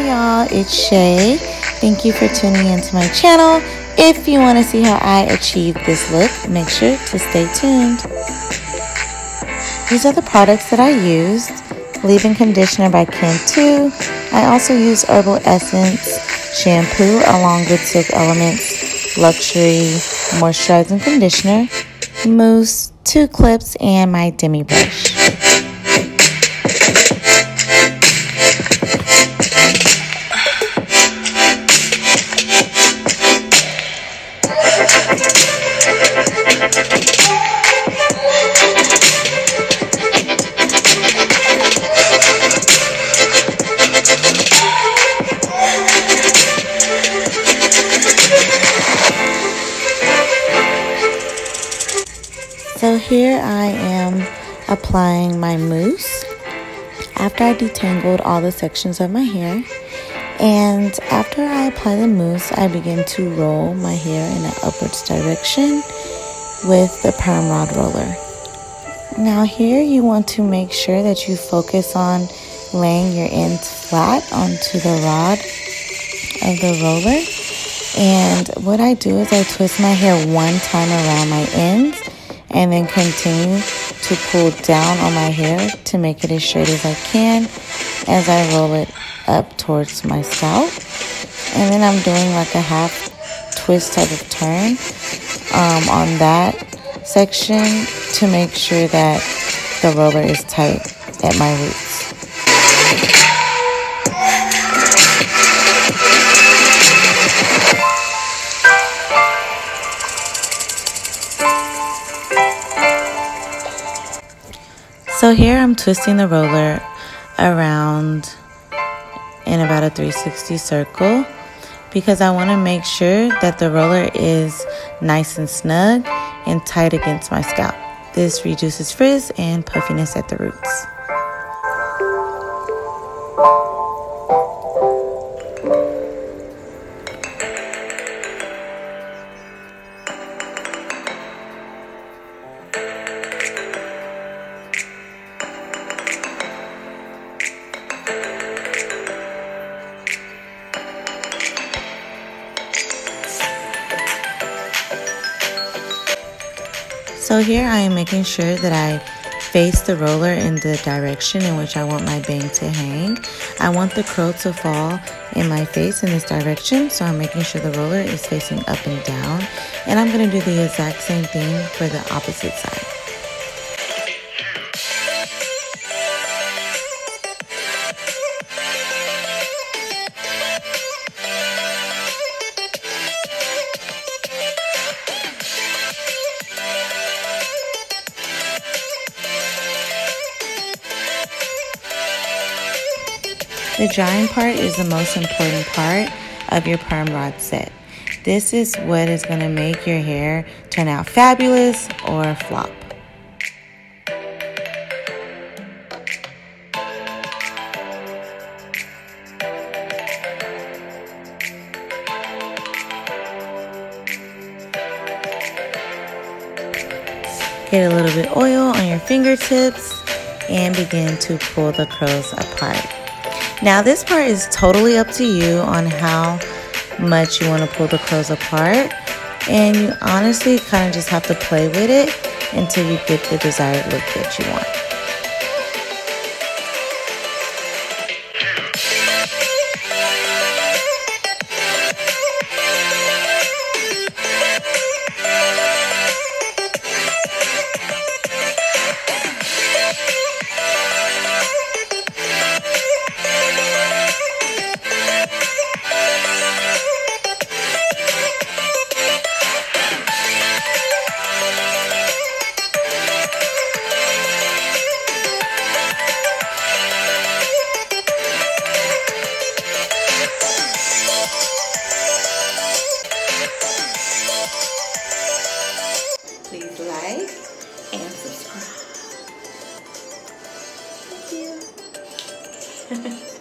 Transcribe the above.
y'all, it's Shay. Thank you for tuning into my channel. If you want to see how I achieve this look, make sure to stay tuned. These are the products that I used. Leave-in conditioner by Cantu. I also use Herbal Essence shampoo along with Silk Elements Luxury Moisturizing Conditioner, mousse, 2 clips, and my Demi Brush. So here I am applying my mousse after I detangled all the sections of my hair. And after I apply the mousse, I begin to roll my hair in an upwards direction with the Perm Rod Roller. Now here you want to make sure that you focus on laying your ends flat onto the rod of the roller. And what I do is I twist my hair one time around my ends and then continue to pull down on my hair to make it as straight as I can as I roll it up towards my scalp. And then I'm doing like a half twist type of turn on that section to make sure that the roller is tight at my roots. So here I'm twisting the roller around in about a 360 circle because I want to make sure that the roller is nice and snug and tight against my scalp. This reduces frizz and puffiness at the roots. So here I am making sure that I face the roller in the direction in which I want my bang to hang. I want the curl to fall in my face in this direction, so I'm making sure the roller is facing up and down. And I'm going to do the exact same thing for the opposite side. The drying part is the most important part of your perm rod set. This is what is going to make your hair turn out fabulous or flop. Get a little bit of oil on your fingertips and begin to pull the curls apart. Now this part is totally up to you on how much you want to pull the curls apart, and you honestly kind of just have to play with it until you get the desired look that you want. Please like and subscribe. Thank you.